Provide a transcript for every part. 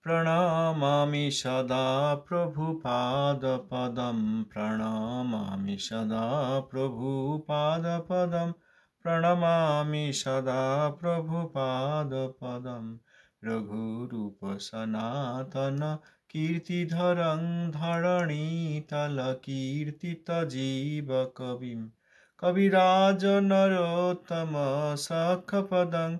प्रणमामि सदा प्रभुपादपदं प्रणमामि सदा प्रभुपादपदं प्रणमामि सदा प्रभुपादपदं रघुरूपसनातन कीर्तिधरं धरणीतलकीर्तितजीवकविं कविराजनरोत्तमसखपदं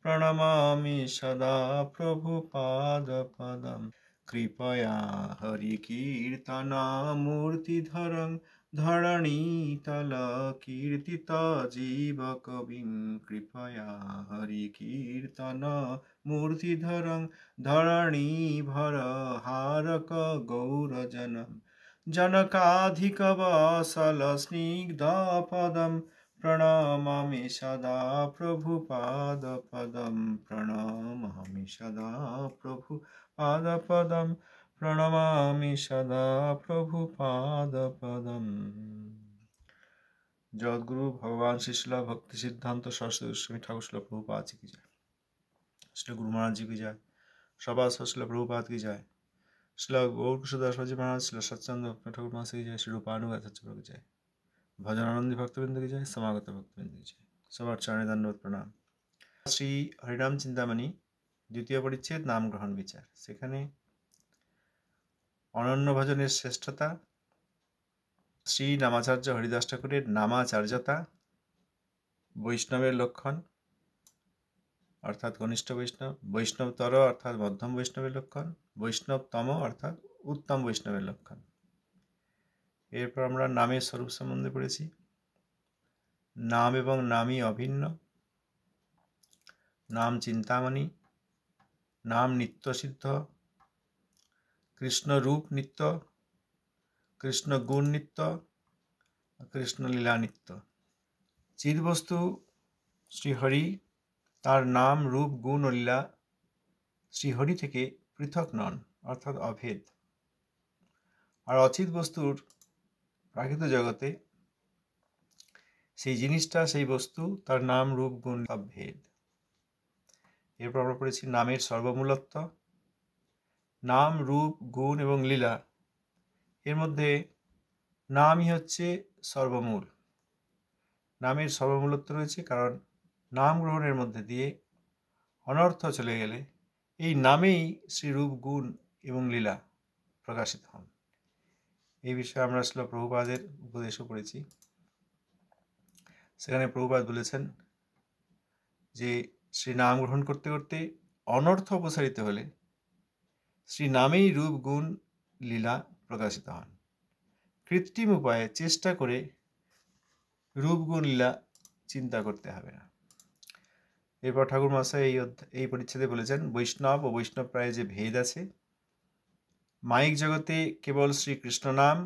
प्रणमामि सदा प्रभुपादपदं कृपया हरिकीर्तनमूर्तिधरं धरणीतलकीर्तितजीवकविं कृपया हरिकीर्तनमूर्तिधरं धरणीभरहारकगौरजनं जनकाधिकवसलस्निग्धपदं प्रणमामि सदा प्रभुपादपदं प्रणमामि सदा प्रभुपादपदं प्रणमामि सदा प्रभुपादपदम्। जगद्गुरु भगवान श्री शिला भक्ति सिद्धांत सरस्वती गोस्वामी ठाकुर शिला प्रभुपाद जी की जय। श्री गुरु महाराज जी की जय। सभा शिला प्रभुपाद की जय। शिला गौर कृष्णदास जी महाराज, शिला सच्चंद ठाकुर महाराज की जय। श्री रूपानुग सच्चप्रभु की जय। भजनानंदी भक्तवृंद की जय। समागत भक्तवृंद की जय। सবার चरणे दंडवत प्रणाम। श्री हरिनाम चिंतामणि द्वितीय परिच्छेद नाम ग्रहण विचार, सेखाने अनन्य भजनेर श्रेष्ठता, श्री नामाचार्य हरिदास ठाकुरेर नामाचार्यता, वैष्णवेर लक्षण अर्थात घनिष्ठ वैष्णव, वैष्णवतर अर्थात मध्यम वैष्णवेर लक्षण, वैष्णवतम अर्थात उत्तम वैष्णवेर लक्षण। एरपर आमरा नामेर स्वरूप सम्बन्धे पढ़ेছি। नाम एवं नामी अभिन्न, नाम चिंतामणि, नाम नित्य सिद्ध, कृष्ण रूप नित्य, कृष्ण गुण नित्य, कृष्ण लीला नित्य। चिदबस्तु श्रीहरि तार नाम रूप गुण और लीला श्रीहरि थेके पृथक नन अर्थात अभेद। और अचित बस्तुर प्राकृत जगते সেই জিনিসটা সেই বস্তু তার নাম রূপ গুণ সব ভেদ। এরপর আমরা পড়েছি নামের সর্বমূলত্ব। নাম রূপ গুণ এবং লীলা এর মধ্যে নামই হচ্ছে সর্বমূল। নামের সর্বমূলত্ব রয়েছে কারণ নাম গ্রহণের মধ্যে দিয়ে অনর্থ চলে গেলে এই নামেই শ্রী রূপ গুণ এবং লীলা প্রকাশিত হন। এই বিষয়ে আমরা শ্রীল প্রভুপাদের উপদেশও পড়েছি। সেখানে প্রভুপাদ বলেছেন যে শ্রী নাম গ্রহণ করতে করতে অনর্থ অপসারিত হলে শ্রী নামেই রূপ গুণ লীলা প্রকাশিত হন। কৃত্রিম উপায়ে চেষ্টা করে রূপ গুণ লীলা চিন্তা করতে হবে না। এরপর ঠাকুর মহাশয় এই পরিচ্ছেদে বলেছেন বৈষ্ণব ও বৈষ্ণব প্রায় যে ভেদ আছে, মায়িক জগতে কেবল শ্রী কৃষ্ণ নাম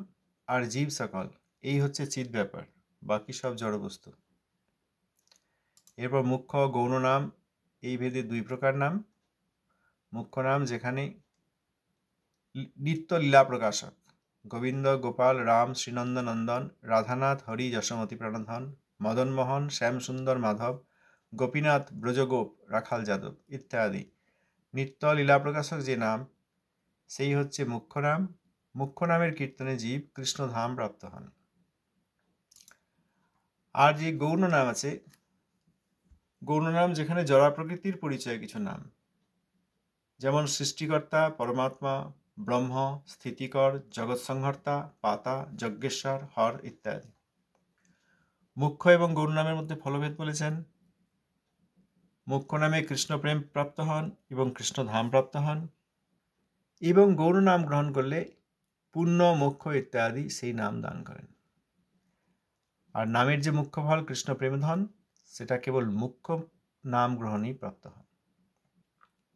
আর জীব সকল এই হচ্ছে চিৎ ব্যাপার, বাকি সব জড়বস্তু। এরপর মুখ্য গৌণ নাম এই ভেদে দুই প্রকার নাম। মুখ্য নাম যেখানে নিত্য লীলা প্রকাশক গোবিন্দ গোপাল রাম শ্রীনন্দ নন্দন রাধানাথ হরি যশোমতি প্রাণধন মদন মোহন শ্যাম সুন্দর মাধব গোপীনাথ ব্রজগোপ রাখাল যাদব ইত্যাদি নিত্য লীলা প্রকাশক যে নাম সেই হচ্ছে মুখ্য নাম। মুখ্য নামের কীর্তনে জীব কৃষ্ণধাম প্রাপ্ত হন। আর যে গৌণ নাম আছে, গৌণ নাম যেখানে জড়া প্রকৃতির পরিচয় কিছু নাম, যেমন সৃষ্টিকর্তা পরমাত্মা, ব্রহ্ম, স্থিতিকর, জগৎ সংহর্তা, পাতা, যজ্ঞেশ্বর, হর ইত্যাদি। মুখ্য এবং গৌণ নামের মধ্যে ফলভেদ বলেছেন। মুখ্য নামে কৃষ্ণ প্রেম প্রাপ্ত হন এবং কৃষ্ণ ধাম প্রাপ্ত হন, এবং গৌণ নাম গ্রহণ করলে পুণ্য মোক্ষ ইত্যাদি সেই নাম দান করেন। আর নামের যে মুখ্য ফল কৃষ্ণ প্রেমধন সেটা কেবল মুখ্য নাম গ্রহণেই প্রাপ্ত হয়।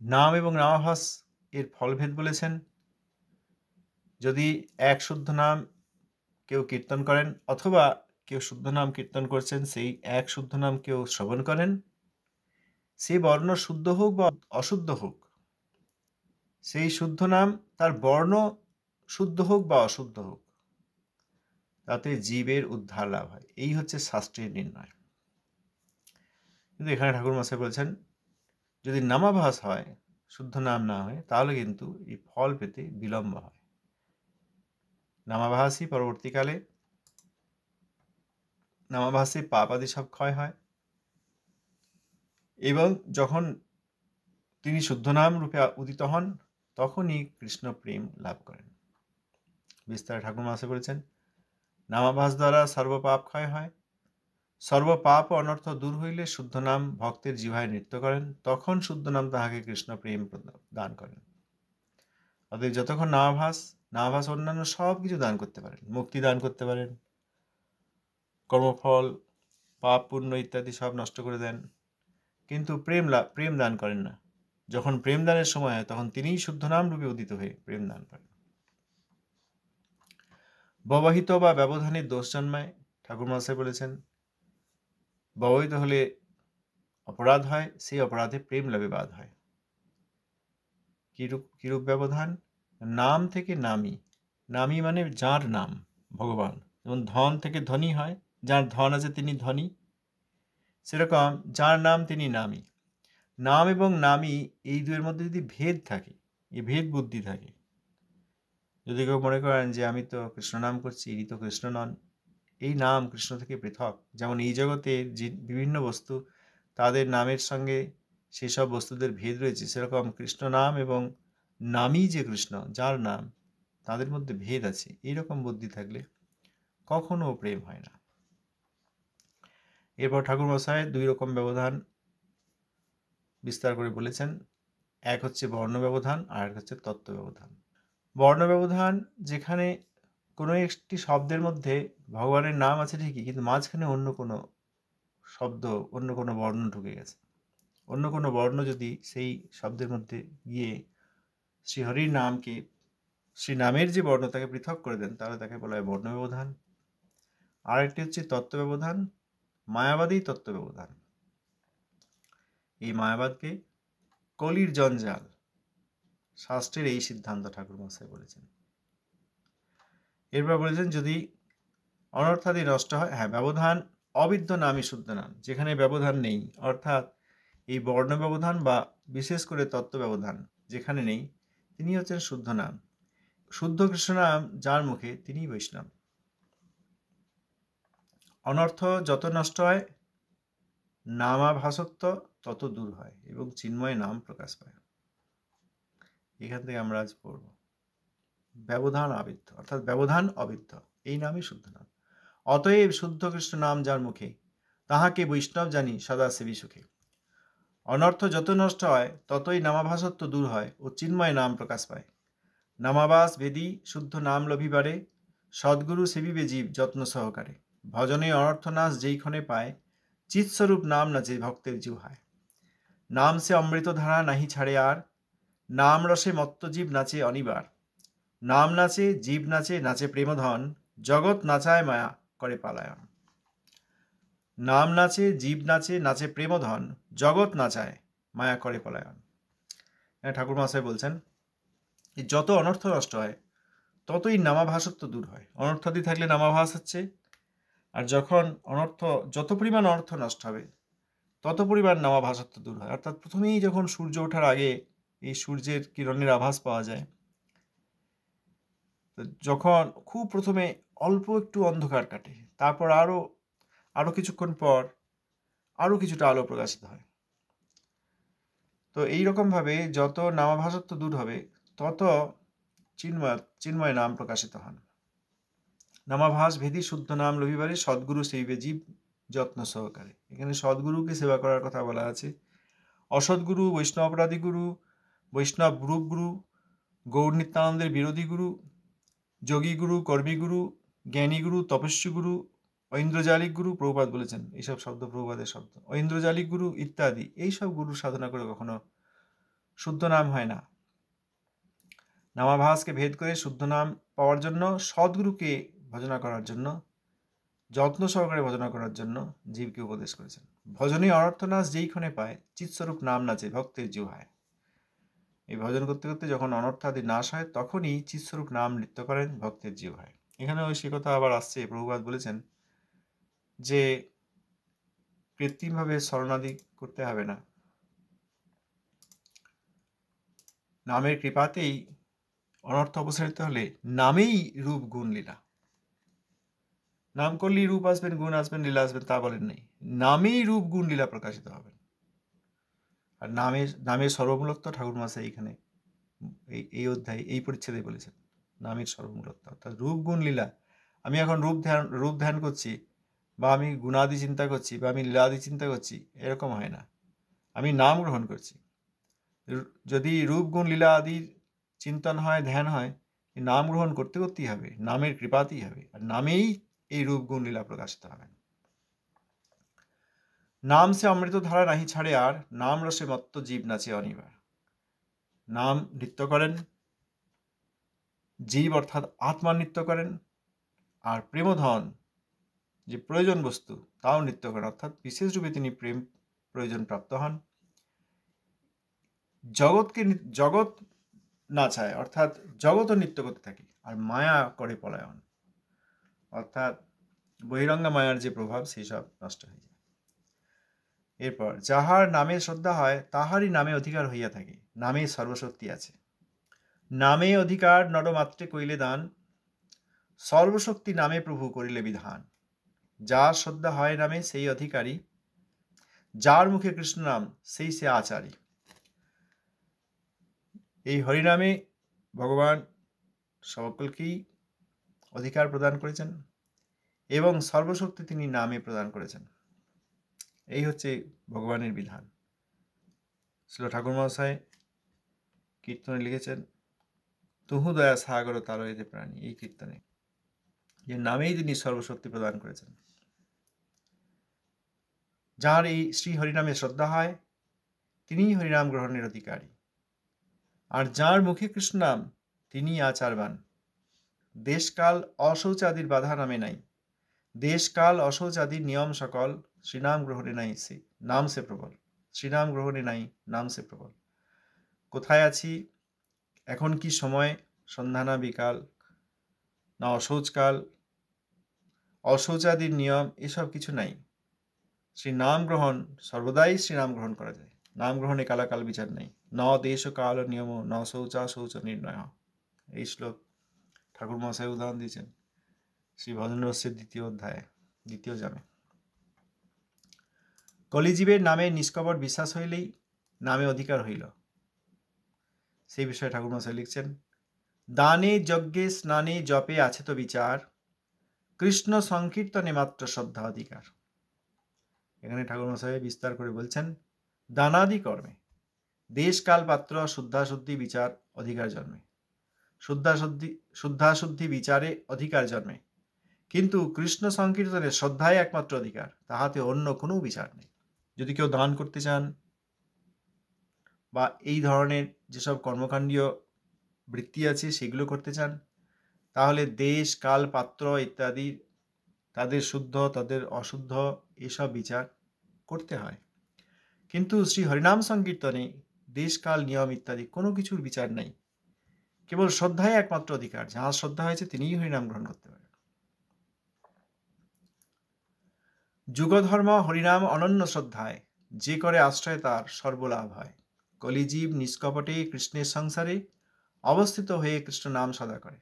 নাম এবং নামাভাস এর ফলভেদ বলেছেন। যদি এক শুদ্ধ নাম কেউ কীর্তন করেন অথবা কেউ শুদ্ধ নাম কীর্তন করছেন, সেই এক শুদ্ধ নাম কেউ শ্রবণ করেন, সে বর্ণ শুদ্ধ হোক বা অশুদ্ধ হোক, সেই শুদ্ধ নাম তার বর্ণ শুদ্ধ হোক বা অশুদ্ধ হোক, তাতে জীবের উদ্ধার লাভ হয়। এই হচ্ছে শাস্ত্রের নির্ণয়। কিন্তু এখানে ঠাকুর মশাই বলছেন যদি নামাভাস হয় শুদ্ধ নাম না হয়, তাহলে কিন্তু এই ফল পেতে বিলম্ব হয়। নামাভাসই পরবর্তীকালে নামাভাসে পাপ আদি সব ক্ষয় হয়, এবং যখন তিনি শুদ্ধ নাম রূপে উদিত হন, তখনই কৃষ্ণ প্রেম লাভ করেন। বিস্তারে ঠাকুর মহাশয় বলেছেন, নামাভাস দ্বারা সর্বপাপ ক্ষয় হয়, সর্বপাপ ও অনর্থ দূর হইলে শুদ্ধ নাম ভক্তের জিহ্বায় নৃত্য করেন, তখন শুদ্ধ নাম তাহাকে কৃষ্ণ প্রেম দান করেন। অতএব যতক্ষণ নামাভাস অন্যান্য সব কিছু দান করতে পারেন, মুক্তি দান করতে পারেন, কর্মফল পাপ পুণ্য ইত্যাদি সব নষ্ট করে দেন, কিন্তু প্রেম দান করেন না। যখন প্রেম দানের সময় হয়, তখন তিনিই শুদ্ধ নাম রূপে উদিত হয়ে প্রেম দান করেন। ব্যবহিত বা ব্যবধানের দোষ জন্মায়। ঠাকুর মহাশয় বলেছেন, ব্যবহিত হলে অপরাধ হয়, সেই অপরাধে প্রেম লাভে বাধ হয়। কিরূপ ব্যবধান? নাম থেকে নামী, নামী মানে যার নাম ভগবান। যেমন ধন থেকে ধনী হয়, যার ধন আছে তিনি ধনী, সেরকম যার নাম তিনি নামী। নাম এবং নামী এই দুয়ের মধ্যে যদি ভেদ থাকে, এই ভেদ বুদ্ধি থাকে, যদি কেউ মনে করেন যে আমি তো কৃষ্ণ নাম করছি, ইনি তো কৃষ্ণ নন, এই নাম কৃষ্ণ থেকে পৃথক। যেমন এই জগতে যে বিভিন্ন বস্তু, তাদের নামের সঙ্গে সেসব বস্তুদের ভেদ রয়েছে, সেরকম কৃষ্ণ নাম এবং নামই যে কৃষ্ণ, যার নাম, তাদের মধ্যে ভেদ আছে। এইরকম বুদ্ধি থাকলে কখনো প্রেম হয় না। এরপর ঠাকুর মশাই দুই রকম ব্যবধান বিস্তার করে বলেছেন। এক হচ্ছে বর্ণ ব্যবধান, আর এক হচ্ছে তত্ত্ব ব্যবধান। বর্ণ ব্যবধান, যেখানে কোনো একটি শব্দের মধ্যে ভগবানের নাম আছে ঠিকই, কিন্তু মাঝখানে অন্য কোনো শব্দ, অন্য কোনো বর্ণ ঢুকে গেছে। অন্য কোনো বর্ণ যদি সেই শব্দের মধ্যে গিয়ে শ্রীহরির নামকে, শ্রী নামের যে বর্ণ, তাকে পৃথক করে দেন, তাহলে তাকে বলা হয় বর্ণ ব্যবধান। আর একটি হচ্ছে তত্ত্ব ব্যবধান, মায়াবাদী তত্ত্ব ব্যবধান। এই মায়াবাদকে কলির জঞ্জাল, শাস্ত্রের এই সিদ্ধান্ত ঠাকুর মহাশয় বলেছেন। এরপর বলেছেন, যদি অনর্থাদি নষ্ট হয়, ব্যবধান অবিদ্য নামই শুদ্ধ নাম। যেখানে ব্যবধান নেই, অর্থাৎ এই বর্ণ ব্যবধান বা বিশেষ করে তত্ত্ব ব্যবধান যেখানে নেই, তিনি হচ্ছেন শুদ্ধ নাম। শুদ্ধ কৃষ্ণ নাম যার মুখে, তিনি বৈষ্ণব। অনর্থ যত নষ্ট হয়, নামাভাসত্ব তত দূর হয় এবং চিন্ময় নাম প্রকাশ পায়। এখান থেকে আমরা আজ পড়ব ব্যবধান আবিদ্ধ, অর্থাৎ ব্যবধান অবিদ্ধ, এই নামই শুদ্ধ নাম। অতএব শুদ্ধ কৃষ্ণ নাম যার মুখে, তাহাকে বৈষ্ণব জানি সদা সেবী সুখে। অনর্থ যত নষ্ট হয়, ততই নামাভাসত্ব দূর হয় ও চিন্ময় নাম প্রকাশ পায়। নামাবাস ভেদি শুদ্ধ নাম লভিবারে, সদ্গুরু সেবিবে জীব যত্ন সহকারে। ভজনে অনর্থনাশ যেইক্ষণে পায়, চিৎস্বরূপ নাম নাচে ভক্তের জিহ্বায়। নাম সে অমৃত ধারা নাহি ছাড়ে আর, নাম রসে মত্ত জীব নাচে অনিবার। নাম নাচে জীব নাচে, নাচে প্রেমধন, জগৎ নাচায় মায়া করে পালায়ন। নাম নাচে জীব নাচে, নাচে প্রেমধন, জগৎ নাচায় মায়া করে পলায়ন। ঠাকুর মহাশয় বলছেন, যত অনর্থ নষ্ট হয়, ততই নামাভাসত্ব দূর হয়। অনর্থাদি থাকলে নামাভাস হচ্ছে, আর যখন যত পরিমাণ অর্থ নষ্ট হবে, তত পরিমাণ নামাভাসত্ব দূর হয়। অর্থাৎ প্রথমেই যখন সূর্য ওঠার আগে এই সূর্যের কিরণের আভাস পাওয়া যায়, যখন খুব প্রথমে অল্প একটু অন্ধকার কাটে, তারপর আরো কিছুক্ষণ পর আরো কিছুটা আলো প্রকাশিত হয়। তো এইরকমভাবে যত নামাভাসত্ব দূর হবে, তত চিন্ময় নাম প্রকাশিত হন। নামাভাস ভেদি শুদ্ধ নাম লভিবারে, সদ্গুরু সেবিবে জীব যত্ন সহকারে। এখানে সদ্গুরুকে সেবা করার কথা বলা আছে। অসৎগুরু, বৈষ্ণব অপরাধী গুরু, বৈষ্ণব রূপ গুরু, গৌর নিত্যানন্দের বিরোধী গুরু, যোগী গুরু, কর্মী গুরু, জ্ঞানী গুরু, তপস্বী গুরু, ঐন্দ্রজালিক গুরু, প্রভুপাদ বলেছেন এইসব শব্দ প্রভুপাদের শব্দ। ঐন্দ্রজালিক গুরু ইত্যাদি এইসব গুরু সাধনা করে কখনো শুদ্ধ নাম হয় না। নামাভাসকে ভেদ করে শুদ্ধ নাম পাওয়ার জন্য, সদ্গুরুকে ভজনা করার জন্য, যত্ন সহকারে ভজনা করার জন্য জীবকে উপদেশ করেছেন। ভজনে অনর্থনাশ যেইক্ষণে পায়, চিৎস্বরূপ নাম নাচে ভক্তের জিহ্বায়। এই ভজন করতে করতে যখন অনর্থাদি নাশ হয়, তখনই চিৎস্বরূপ নাম নৃত্য করেন ভক্তের জিহ্বায়। এখানে ওই সে কথা আবার আসছে। প্রভুপাদ বলেছেন যে কৃত্রিমভাবে স্মরণাদি করতে হবে না, নামের কৃপাতেই অনর্থ অপসারিত হলে নামেই রূপ গুণ লীলা। নাম করলেই রূপ আসবেন, গুণ আসবেন, লীলা আসবেন তা বলেন নেই, নামেই রূপ গুণ লীলা প্রকাশিত হবেন। আর নামের সর্বমূলত্ব ঠাকুর মহাশয় এইখানে এই অধ্যায় এই পরিচ্ছেদে বলেছেন, নামের সর্বমূলত্ব অর্থাৎ রূপ গুণ লীলা। আমি এখন রূপ ধ্যান করছি, বা আমি গুণাদি চিন্তা করছি, বা আমি লীলাদি চিন্তা করছি, এরকম হয় না। আমি নাম গ্রহণ করছি। যদি রূপ গুণ লীলা আদির চিন্তন হয়, ধ্যান হয়, নাম গ্রহণ করতে করতেই হবে, নামের কৃপাতেই হবে, আর নামেই এই রূপ গুণ লীলা প্রকাশিত হবে। নাম সে অমৃত ধারা নাহি ছাড়ে আর, নাম রসে মত্ত জীব নাচে অনিবার। নাম নৃত্য করেন জীব, অর্থাৎ আত্মা নৃত্য করেন, আর প্রেমধন যে প্রয়োজন বস্তু তাও নৃত্য করেন, অর্থাৎ বিশেষ রূপে তিনি প্রেম প্রয়োজন প্রাপ্ত হন। জগৎ নাচায়, অর্থাৎ জগৎও নৃত্য করতে থাকে, আর মায়া করে পলায়ন, অর্থাৎ বহিরঙ্গা মায়ার যে প্রভাব সেই সব নষ্ট হয়ে যায়। এরপর যাহার নামে শ্রদ্ধা হয় তাহারই নামে অধিকার হইয়া থাকে, নামে সর্বশক্তি আছে। নামে অধিকার নরমাত্রে কইলে দান, সর্বশক্তি নামে প্রভু করিলে বিধান। যার শ্রদ্ধা হয় নামে সেই অধিকারী, যার মুখে কৃষ্ণ নাম সেই সে আচারী। এই হরিনামে ভগবান সকলকেই অধিকার প্রদান করেছেন এবং সর্বশক্তি তিনি নামে প্রদান করেছেন। এই হচ্ছে ভগবানের বিধান। শ্রীল ঠাকুর মহাশয় কীর্তনে লিখেছেন, তুহু দয়া সাগর তারইতে প্রাণী, এই কীর্তনে যে নামেই তিনি সর্বশক্তি প্রদান করেছেন। যার এই শ্রী হরিনামে শ্রদ্ধা হয় তিনিই হরিনাম গ্রহণের অধিকারী, আর যার মুখে কৃষ্ণ নাম তিনি আচারবান। দেশকাল অশৌচাদির বাধা নামে নাই, দেশকাল অশৌচাদির নিয়ম সকল, শ্রীনাম গ্রহণে নাই সে নাম সে প্রবল, শ্রীনাম গ্রহণে নাই নাম সে প্রবল। কোথায় আছি, এখন কি সময়, সন্ধ্যা না বিকাল, না অশৌচকাল, অশৌচাদির নিয়ম, এসব কিছু নাই। শ্রীনাম গ্রহণ সর্বদাই শ্রীনাম গ্রহণ করা যায়, নাম গ্রহণে কালাকাল বিচার নেই। ন দেশ কাল নিয়ম ন শৌচা শৌচ নির্ণয়। এই শ্লোক ঠাকুর মহাশয় উদাহরণ দিয়েছেন শ্রী ভজন রসের দ্বিতীয় অধ্যায়ে, দ্বিতীয় জামে। কলিজীবের নামে নিষ্কপট বিশ্বাস হইলেই নামে অধিকার হইল, সেই বিষয়ে ঠাকুর মহাশয় লিখছেন, দানে যজ্ঞে স্নানে জপে আছে তো বিচার, কৃষ্ণ সংকীর্তনে মাত্র শ্রদ্ধা অধিকার। এখানে ঠাকুর মহাশয় বিস্তার করে বলছেন, দানাদি কর্মে দেশ কাল পাত্র শুদ্ধাশুদ্ধি বিচার অধিকার জন্মে, শুদ্ধাশুদ্ধি বিচারে অধিকার জন্মে, কিন্তু কৃষ্ণ সংকীর্তনে শ্রদ্ধায় একমাত্র অধিকার, তাহাতে অন্য কোনো বিচার নেই। যদি কেউ দান করতে চান বা এই ধরনের যেসব কর্মকাণ্ডীয় বৃত্তি আছে সেগুলো করতে চান, তাহলে দেশ কাল পাত্র ইত্যাদি তাদের শুদ্ধ তাদের অশুদ্ধ এসব বিচার করতে হয়। কিন্তু শ্রী হরিনাম সংকীর্তনে দেশ কাল নিয়ম ইত্যাদি কোনো কিছুর বিচার নেই, কেবল শ্রদ্ধায় একমাত্র অধিকার, যাহার শ্রদ্ধা হয়েছে তিনিই হরিনাম গ্রহণ করতে পারেন। যুগধর্ম হরিনাম অনন্য শ্রদ্ধায়, যে করে আশ্রয় তার সর্বলাভ হয়। কলিজীব নিষ্কপটে কৃষ্ণের সংসারে অবস্থিত হয়ে কৃষ্ণ নাম সদা করে।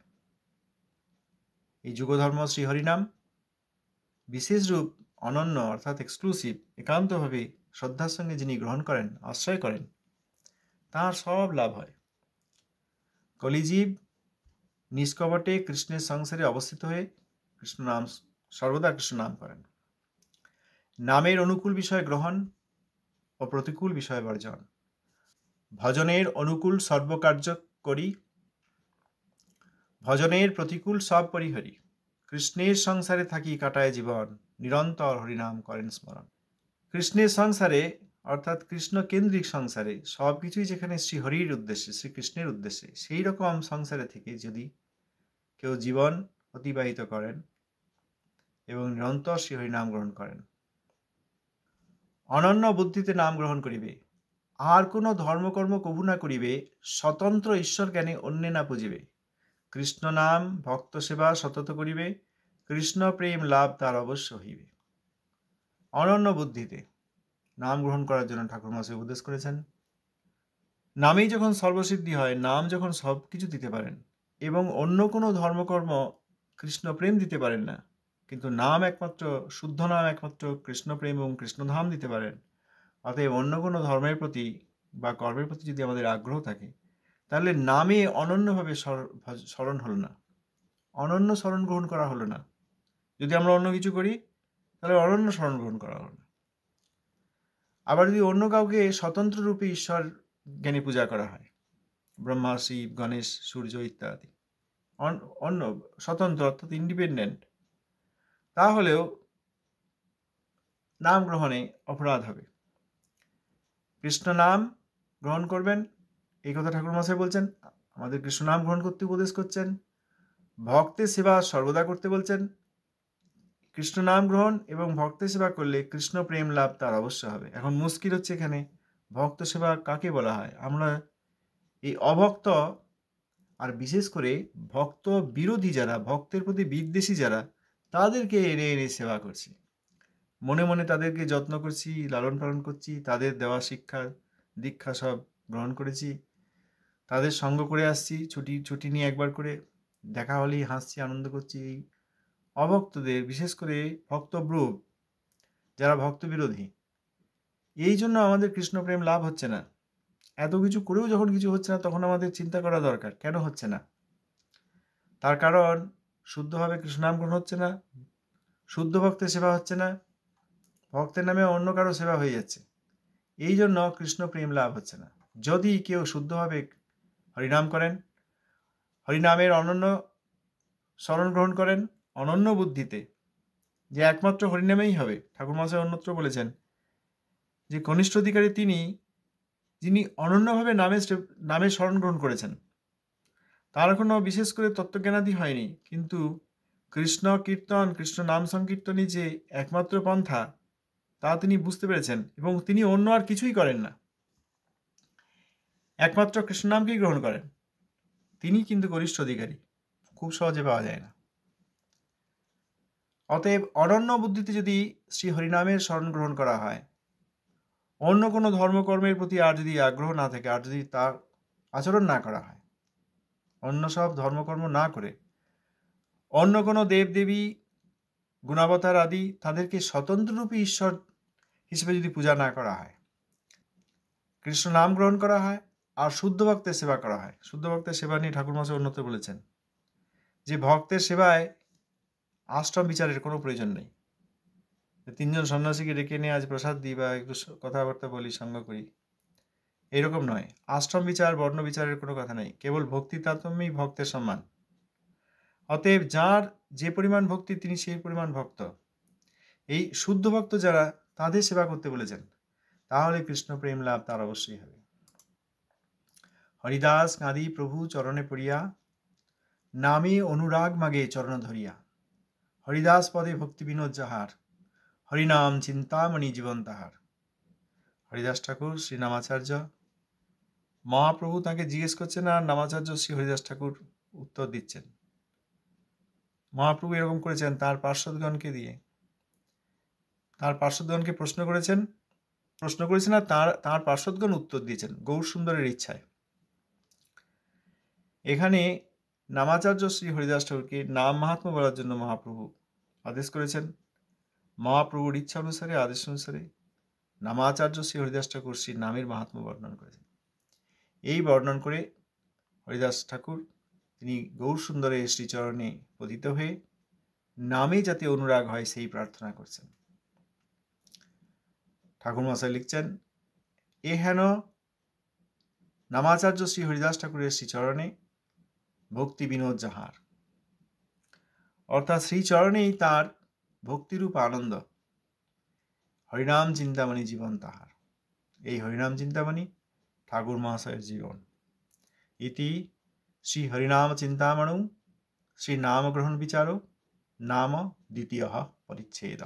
এই যুগধর্ম শ্রী হরিনাম বিশেষ রূপ অনন্য, অর্থাৎ এক্সক্লুসিভ, একান্তভাবে শ্রদ্ধার সঙ্গে যিনি গ্রহণ করেন, আশ্রয় করেন, তার সব লাভ হয়। কলিজীব নিষ্কপটে কৃষ্ণের সংসারে অবস্থিত হয়ে কৃষ্ণ নাম সর্বদা কৃষ্ণ নাম করেন। নামের অনুকূল বিষয় গ্রহণ ও প্রতিকূল বিষয় বর্জন, ভজনের অনুকূল সর্বকার্য করি, ভজনের প্রতিকূল সব পরিহরি, কৃষ্ণের সংসারে থাকি কাটায় জীবন, নিরন্তর হরিনাম করেন স্মরণ। কৃষ্ণের সংসারে অর্থাৎ কৃষ্ণ কেন্দ্রিক সংসারে সব কিছুই যেখানে শ্রীহরির উদ্দেশ্যে, শ্রীকৃষ্ণের উদ্দেশ্যে, সেই রকম সংসারে থেকে যদি কেউ জীবন অতিবাহিত করেন এবং নিরন্তর শ্রীহরি নাম গ্রহণ করেন, অনন্য বুদ্ধিতে নাম গ্রহণ করিবে, আর কোনো ধর্মকর্ম কভু না করিবে, স্বতন্ত্র ঈশ্বর জ্ঞানে অন্যে না পুজিবে, কৃষ্ণ নাম ভক্ত সেবা সতত করিবে, কৃষ্ণ প্রেম লাভ তার অবশ্য হইবে। অনন্য বুদ্ধিতে নাম গ্রহণ করার জন্য ঠাকুর মহাশয় উপদেশ করেছেন। নামেই যখন সর্বসিদ্ধি হয়, নাম যখন সব কিছু দিতে পারেন এবং অন্য কোনো ধর্মকর্ম কৃষ্ণ প্রেম দিতে পারেন না, কিন্তু নাম একমাত্র, শুদ্ধ নাম একমাত্র কৃষ্ণ প্রেম এবং কৃষ্ণধাম দিতে পারেন। অতএব অন্য কোনো ধর্মের প্রতি বা কর্মের প্রতি যদি আমাদের আগ্রহ থাকে, তাহলে নামে অনন্যভাবে স্মরণ হলো না, অনন্য স্মরণ গ্রহণ করা হলো না। যদি আমরা অন্য কিছু করি, তাহলে অনন্য স্মরণ গ্রহণ করা হলো না। আবার যদি অন্য কাউকে স্বতন্ত্র রূপে ঈশ্বর জ্ঞানী পূজা করা হয়, ব্রহ্মা, শিব, গণেশ, সূর্য ইত্যাদি, অন্য স্বতন্ত্র অর্থাৎ ইন্ডিপেন্ডেন্ট, তাহলেও নাম গ্রহণে অপরাধ হবে। কৃষ্ণ নাম গ্রহণ করবেন, এই কথা ঠাকুর মশাই বলছেন। আমাদের কৃষ্ণ নাম গ্রহণ করতে উপদেশ করছেন। ভক্তের সেবা সর্বদা করতে বলছেন। কৃষ্ণ নাম গ্রহণ এবং ভক্তের সেবা করলে কৃষ্ণ প্রেম লাভ তার অবশ্য হবে। এখন মুশকিল হচ্ছে এখানে, ভক্ত সেবা কাকে বলা হয়? আমরা এই অভক্ত, আর বিশেষ করে ভক্ত বিরোধী যারা, ভক্তের প্রতি বিদ্বেষী যারা, তাদেরকে এনে এনে সেবা করছি। মনে মনে তাদেরকে যত্ন করছি, লালন পালন করছি, তাদের দেওয়া শিক্ষা দীক্ষা সব গ্রহণ করেছি, তাদের সঙ্গ করে আসছি, ছুটি নিয়ে একবার করে দেখা হলেই হাসছি, আনন্দ করছি। এই অভক্তদের, বিশেষ করে ভক্তব্রুব যারা ভক্ত বিরোধী, এই জন্য আমাদের কৃষ্ণপ্রেম লাভ হচ্ছে না। এত কিছু করেও যখন কিছু হচ্ছে না, তখন আমাদের চিন্তা করা দরকার, কেন হচ্ছে না। তার কারণ শুদ্ধভাবে কৃষ্ণনাম গ্রহণ হচ্ছে না, শুদ্ধ ভক্তের সেবা হচ্ছে না, ভক্তের নামে অন্য কারো সেবা হয়ে যাচ্ছে। এই জন্য কৃষ্ণ প্রেম লাভ হচ্ছে না। যদি কেউ শুদ্ধভাবে হরিনাম করেন, হরিনামের অনন্য স্মরণ গ্রহণ করেন, অনন্য বুদ্ধিতে, যে একমাত্র হরিনামেই হবে। ঠাকুর মহাশয় অন্যত্র বলেছেন যে কনিষ্ঠ অধিকারী তিনি, যিনি অনন্যভাবে নামের স্মরণ গ্রহণ করেছেন। তার এখনো বিশেষ করে তত্ত্বজ্ঞানাদি হয়নি, কিন্তু কৃষ্ণ কীর্তন, কৃষ্ণ নাম সংকীর্তনই যে একমাত্র পন্থা, তা তিনি বুঝতে পেরেছেন এবং তিনি অন্য আর কিছুই করেন না, একমাত্র কৃষ্ণ নামকেই গ্রহণ করেন। তিনি কিন্তু গরিষ্ঠ অধিকারী, খুব সহজে পাওয়া যায় না। অতএব অনন্য বুদ্ধিতে যদি শ্রী হরিনামের স্মরণ গ্রহণ করা হয়, অন্য কোনো ধর্মকর্মের প্রতি আর যদি আগ্রহ না থাকে, আর যদি তার আচরণ না করা হয়, অন্য সব ধর্মকর্ম না করে অন্য কোনো দেবদেবী, গুণাবতার আদি তাদেরকে স্বতন্ত্ররূপে ঈশ্বর হিসেবে যদি পূজা না করা হয়, কৃষ্ণ নাম গ্রহণ করা হয় আর শুদ্ধ ভক্তের সেবা করা হয়। শুদ্ধ ভক্তের সেবা নিয়ে ঠাকুর মহাশয় অন্যত্র বলেছেন যে ভক্তের সেবায় আশ্রম বিচারের কোনো প্রয়োজন নেই। তিনজন সন্ন্যাসীকে ডেকে নিয়ে আজ প্রসাদ দিই বা একটু কথাবার্তা বলি, সঙ্গ করি, এরকম নয়। আশ্রম বিচার, বর্ণ বিচারের কোনো কথা নেই, কেবল ভক্তি তারতম্যেই ভক্তের সম্মান। অতএব যার যে পরিমাণ ভক্তি, তিনি সেই পরিমাণ ভক্ত। এই শুদ্ধ ভক্ত যারা, তাদের সেবা করতে বলেছেন, তাহলে কৃষ্ণ প্রেম লাভ তার অবশ্যই হবে। হরিদাস কাঁদি প্রভু চরণে পড়িয়া, নামে অনুরাগ মাগে চরণ ধরিয়া। হরিদাস পদে ভক্তি বিনোদ যাহার, হরিনাম চিন্তামণি জীবন তাহার। হরিদাস ঠাকুর শ্রী নামাচার্য, মহাপ্রভু তাকে জিজ্ঞেস করছেন আর নামাচার্য শ্রী হরিদাস ঠাকুর উত্তর দিচ্ছেন। মহাপ্রভু এরকম করেছেন তার পার্শ্বদগণকে দিয়ে, তার পার্শ্বদগণকে প্রশ্ন করেছেন আর তার পার্শ্বদগণ উত্তর দিয়েছেন গৌর সুন্দরের ইচ্ছায়। এখানে নামাচার্য শ্রী হরিদাস ঠাকুরকে নাম মাহাত্ম্য বলার জন্য মহাপ্রভু আদেশ করেছেন। মহাপ্রভুর ইচ্ছা অনুসারে, আদেশ অনুসারে নামাচার্য শ্রী হরিদাস ঠাকুর শ্রী নামের মাহাত্ম্য বর্ণন করেছেন। এই বর্ণন করে হরিদাস ঠাকুর তিনি গৌর সুন্দরের শ্রীচরণে পতিত হয়ে নামে যাতে অনুরাগ হয় সেই প্রার্থনা করছেন। ঠাকুর মশাই লিখছেন, এ হেন নামাচার্য শ্রী হরিদাস ঠাকুরের শ্রীচরণে ভক্তি বিনোদ যাহার, অর্থাৎ শ্রীচরণেই তার ভক্তিরূপ আনন্দ। হরিনাম চিন্তামণি জীবন তাহার, এই হরিনাম চিন্তামণি ঠাকুর মহাশয়ের জীবন। ইতি শ্রী হরিনাম চিন্তামণৌ শ্রী নাম গ্রহণ বিচারো নাম দ্বিতীয় পরিচ্ছেদ।